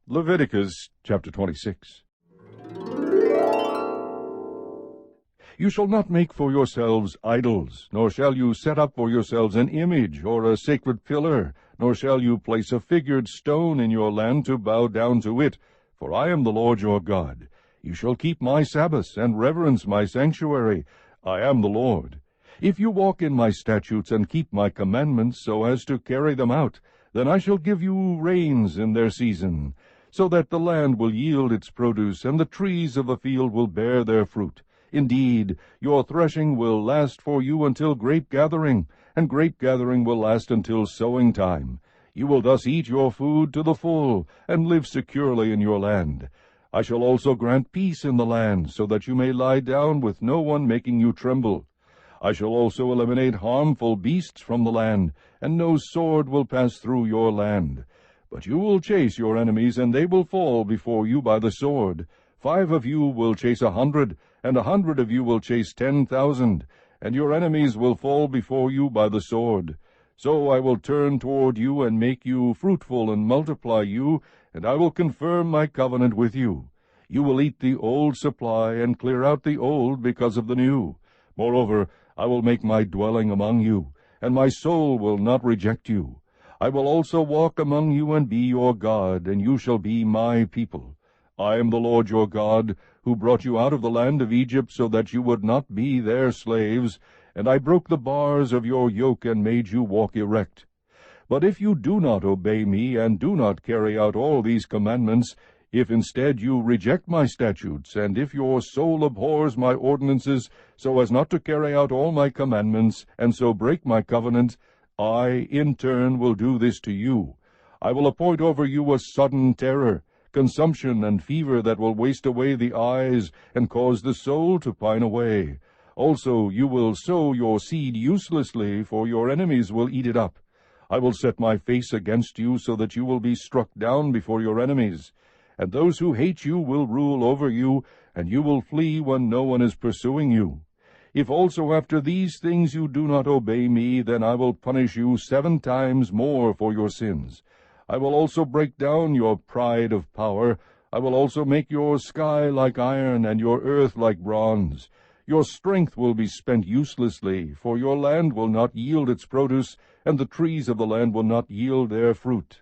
Leviticus chapter 26. You shall not make for yourselves idols, nor shall you set up for yourselves an image or a sacred pillar, nor shall you place a figured stone in your land to bow down to it, for I am the Lord your God. You shall keep my Sabbaths and reverence my sanctuary. I am the Lord. If you walk in my statutes and keep my commandments so as to carry them out, then I shall give you rains in their season, so that the land will yield its produce, and the trees of the field will bear their fruit. Indeed, your threshing will last for you until grape gathering, and grape gathering will last until sowing time. You will thus eat your food to the full, and live securely in your land. I shall also grant peace in the land, so that you may lie down with no one making you tremble. I shall also eliminate harmful beasts from the land, and no sword will pass through your land. But you will chase your enemies, and they will fall before you by the sword. 5 of you will chase 100, and 100 of you will chase 10,000, and your enemies will fall before you by the sword. So I will turn toward you and make you fruitful and multiply you, and I will confirm my covenant with you. You will eat the old supply and clear out the old because of the new. Moreover, I will make my dwelling among you, and my soul will not reject you. I will also walk among you and be your God, and you shall be my people. I am the Lord your God, who brought you out of the land of Egypt so that you would not be their slaves, and I broke the bars of your yoke and made you walk erect. But if you do not obey me and do not carry out all these commandments, if instead you reject my statutes, and if your soul abhors my ordinances, so as not to carry out all my commandments, and so break my covenant, I, in turn, will do this to you. I will appoint over you a sudden terror, consumption and fever that will waste away the eyes and cause the soul to pine away. Also you will sow your seed uselessly, for your enemies will eat it up. I will set my face against you so that you will be struck down before your enemies. And those who hate you will rule over you, and you will flee when no one is pursuing you. If also after these things you do not obey me, then I will punish you 7 times more for your sins. I will also break down your pride of power. I will also make your sky like iron, and your earth like bronze. Your strength will be spent uselessly, for your land will not yield its produce, and the trees of the land will not yield their fruit.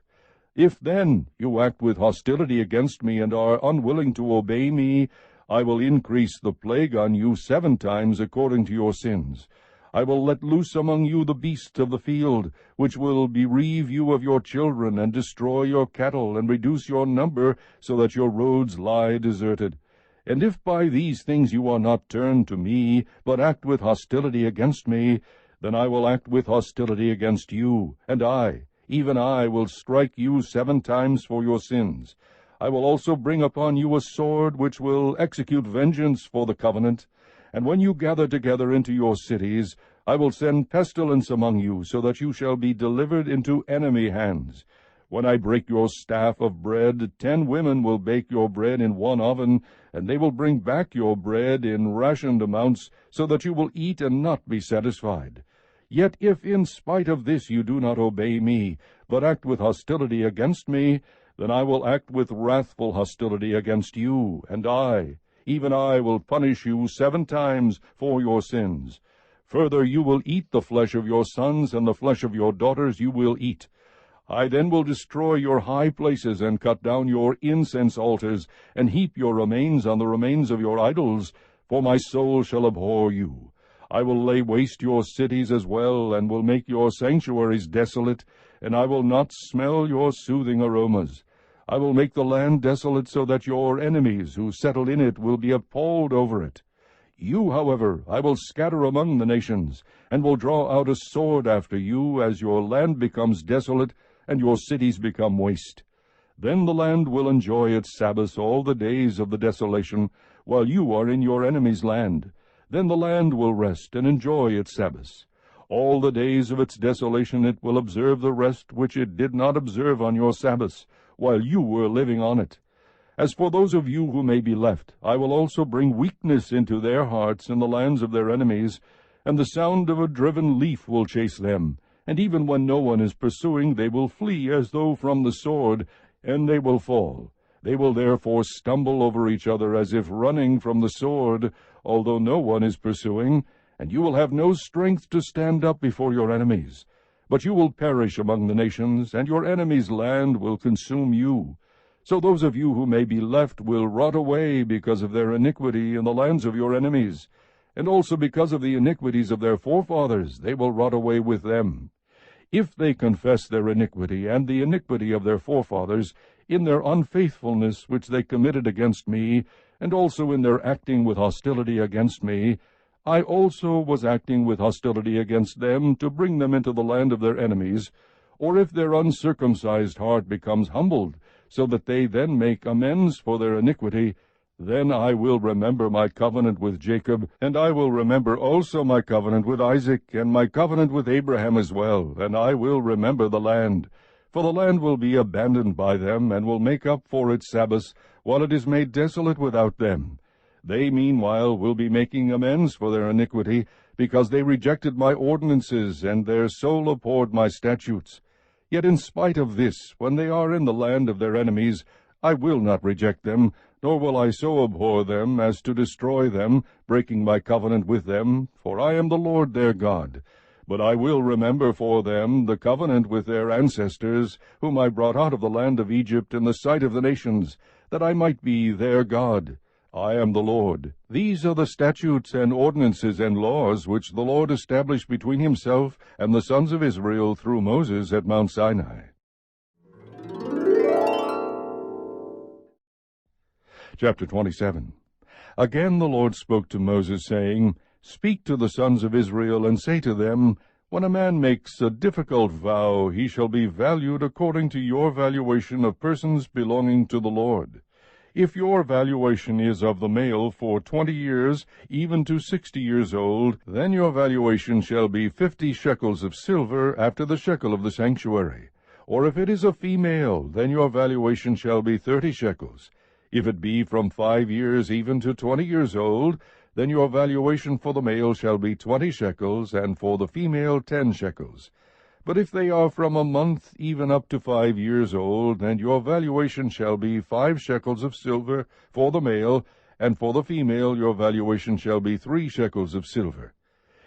If then you act with hostility against me and are unwilling to obey me, I will increase the plague on you 7 times according to your sins. I will let loose among you the beasts of the field, which will bereave you of your children, and destroy your cattle, and reduce your number, so that your roads lie deserted. And if by these things you are not turned to me, but act with hostility against me, then I will act with hostility against you, and I, even I, will strike you 7 times for your sins. I will also bring upon you a sword which will execute vengeance for the covenant. And when you gather together into your cities, I will send pestilence among you, so that you shall be delivered into enemy hands. When I break your staff of bread, 10 women will bake your bread in one oven, and they will bring back your bread in rationed amounts, so that you will eat and not be satisfied. Yet if in spite of this you do not obey me, but act with hostility against me, then I will act with wrathful hostility against you, and I, even I, will punish you 7 times for your sins. Further, you will eat the flesh of your sons, and the flesh of your daughters you will eat. I then will destroy your high places, and cut down your incense altars, and heap your remains on the remains of your idols, for my soul shall abhor you. I will lay waste your cities as well, and will make your sanctuaries desolate, and I will not smell your soothing aromas. I will make the land desolate, so that your enemies who settle in it will be appalled over it. You, however, I will scatter among the nations, and will draw out a sword after you, as your land becomes desolate, and your cities become waste. Then the land will enjoy its Sabbaths all the days of the desolation, while you are in your enemy's land. Then the land will rest and enjoy its Sabbaths. All the days of its desolation it will observe the rest which it did not observe on your Sabbaths, while you were living on it. As for those of you who may be left, I will also bring weakness into their hearts in the lands of their enemies, and the sound of a driven leaf will chase them. And even when no one is pursuing, they will flee as though from the sword, and they will fall. They will therefore stumble over each other as if running from the sword, although no one is pursuing, and you will have no strength to stand up before your enemies. But you will perish among the nations, and your enemies' land will consume you. So those of you who may be left will rot away because of their iniquity in the lands of your enemies, and also because of the iniquities of their forefathers they will rot away with them. If they confess their iniquity and the iniquity of their forefathers, in their unfaithfulness which they committed against me, and also in their acting with hostility against me, I also was acting with hostility against them to bring them into the land of their enemies, or if their uncircumcised heart becomes humbled, so that they then make amends for their iniquity, then I will remember my covenant with Jacob, and I will remember also my covenant with Isaac, and my covenant with Abraham as well, and I will remember the land. For the land will be abandoned by them, and will make up for its Sabbaths, while it is made desolate without them. They meanwhile will be making amends for their iniquity, because they rejected my ordinances, and their soul abhorred my statutes. Yet in spite of this, when they are in the land of their enemies, I will not reject them, nor will I so abhor them as to destroy them, breaking my covenant with them, for I am the Lord their God. But I will remember for them the covenant with their ancestors, whom I brought out of the land of Egypt in the sight of the nations, that I might be their God. I am the Lord. These are the statutes and ordinances and laws which the Lord established between himself and the sons of Israel through Moses at Mount Sinai. Chapter 27. Again the Lord spoke to Moses, saying, Speak to the sons of Israel, and say to them, When a man makes a difficult vow, he shall be valued according to your valuation of persons belonging to the Lord. If your valuation is of the male for 20 years, even to 60 years old, then your valuation shall be 50 shekels of silver after the shekel of the sanctuary. Or if it is a female, then your valuation shall be 30 shekels. If it be from 5 years even to 20 years old, then your valuation for the male shall be 20 shekels, and for the female 10 shekels. But if they are from a month even up to 5 years old, then your valuation shall be 5 shekels of silver for the male, and for the female your valuation shall be 3 shekels of silver.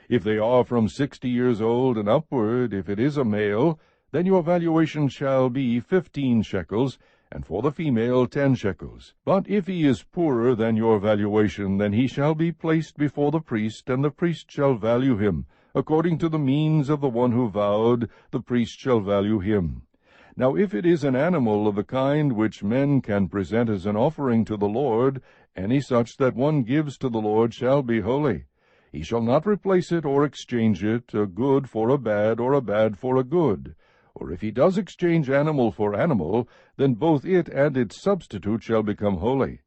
If they are from 60 years old and upward, if it is a male, then your valuation shall be 15 shekels, and for the female 10 shekels. But if he is poorer than your valuation, then he shall be placed before the priest, and the priest shall value him. According to the means of the one who vowed, the priest shall value him. Now if it is an animal of the kind which men can present as an offering to the Lord, any such that one gives to the Lord shall be holy. He shall not replace it or exchange it, a good for a bad, or a bad for a good. Or if he does exchange animal for animal, then both it and its substitute shall become holy.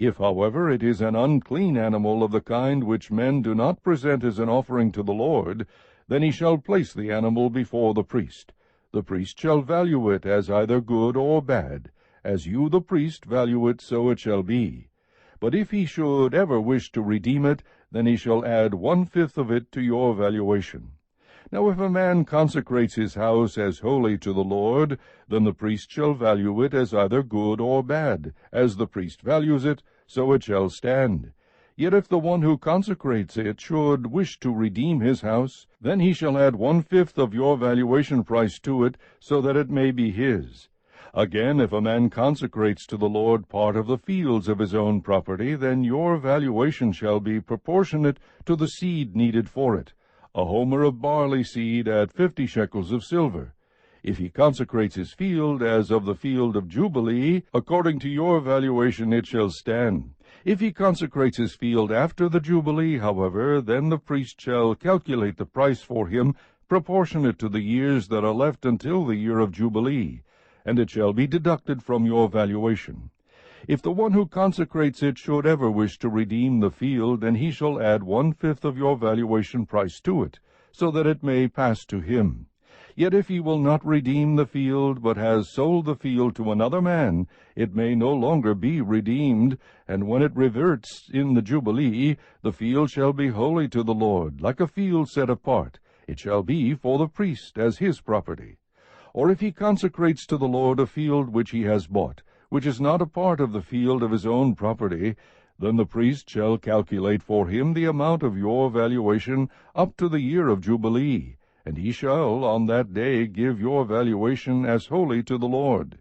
If, however, it is an unclean animal of the kind which men do not present as an offering to the Lord, then he shall place the animal before the priest. The priest shall value it as either good or bad. As you, the priest, value it, so it shall be. But if he should ever wish to redeem it, then he shall add 1/5 of it to your valuation. Now if a man consecrates his house as holy to the Lord, then the priest shall value it as either good or bad. As the priest values it, so it shall stand. Yet if the one who consecrates it should wish to redeem his house, then he shall add 1/5 of your valuation price to it, so that it may be his. Again, if a man consecrates to the Lord part of the fields of his own property, then your valuation shall be proportionate to the seed needed for it, a homer of barley seed at 50 shekels of silver. If he consecrates his field as of the field of Jubilee, according to your valuation it shall stand. If he consecrates his field after the Jubilee, however, then the priest shall calculate the price for him proportionate to the years that are left until the year of Jubilee, and it shall be deducted from your valuation. If the one who consecrates it should ever wish to redeem the field, then he shall add 1/5 of your valuation price to it, so that it may pass to him. Yet if he will not redeem the field, but has sold the field to another man, it may no longer be redeemed, and when it reverts in the Jubilee, the field shall be holy to the Lord, like a field set apart. It shall be for the priest as his property. Or if he consecrates to the Lord a field which he has bought, which is not a part of the field of his own property, then the priest shall calculate for him the amount of your valuation up to the year of Jubilee, and he shall on that day give your valuation as holy to the Lord.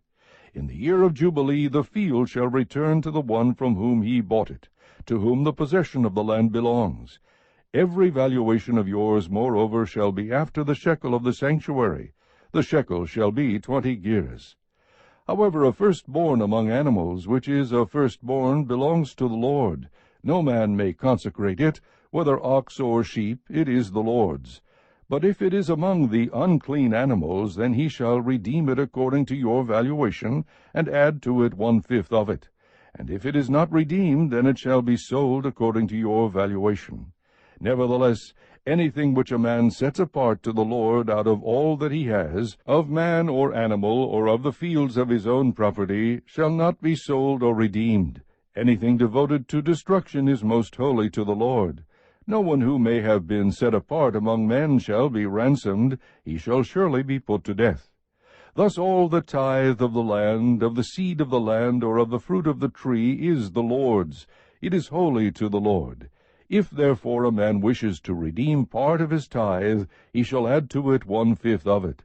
In the year of Jubilee the field shall return to the one from whom he bought it, to whom the possession of the land belongs. Every valuation of yours, moreover, shall be after the shekel of the sanctuary. The shekel shall be 20 gerahs. However, a firstborn among animals, which is a firstborn, belongs to the Lord. No man may consecrate it, whether ox or sheep, it is the Lord's. But if it is among the unclean animals, then he shall redeem it according to your valuation, and add to it 1/5 of it. And if it is not redeemed, then it shall be sold according to your valuation. Nevertheless, anything which a man sets apart to the Lord out of all that he has, of man or animal, or of the fields of his own property, shall not be sold or redeemed. Anything devoted to destruction is most holy to the Lord. No one who may have been set apart among men shall be ransomed, he shall surely be put to death. Thus all the tithe of the land, of the seed of the land, or of the fruit of the tree, is the Lord's. It is holy to the Lord. If therefore a man wishes to redeem part of his tithe, he shall add to it 1/5 of it.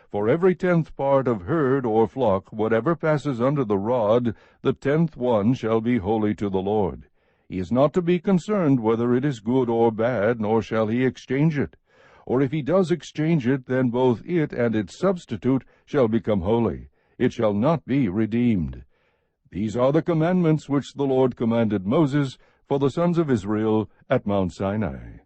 For every 10th part of herd or flock, whatever passes under the rod, the 10th one shall be holy to the Lord. He is not to be concerned whether it is good or bad, nor shall he exchange it. Or if he does exchange it, then both it and its substitute shall become holy. It shall not be redeemed. These are the commandments which the Lord commanded Moses for the sons of Israel at Mount Sinai.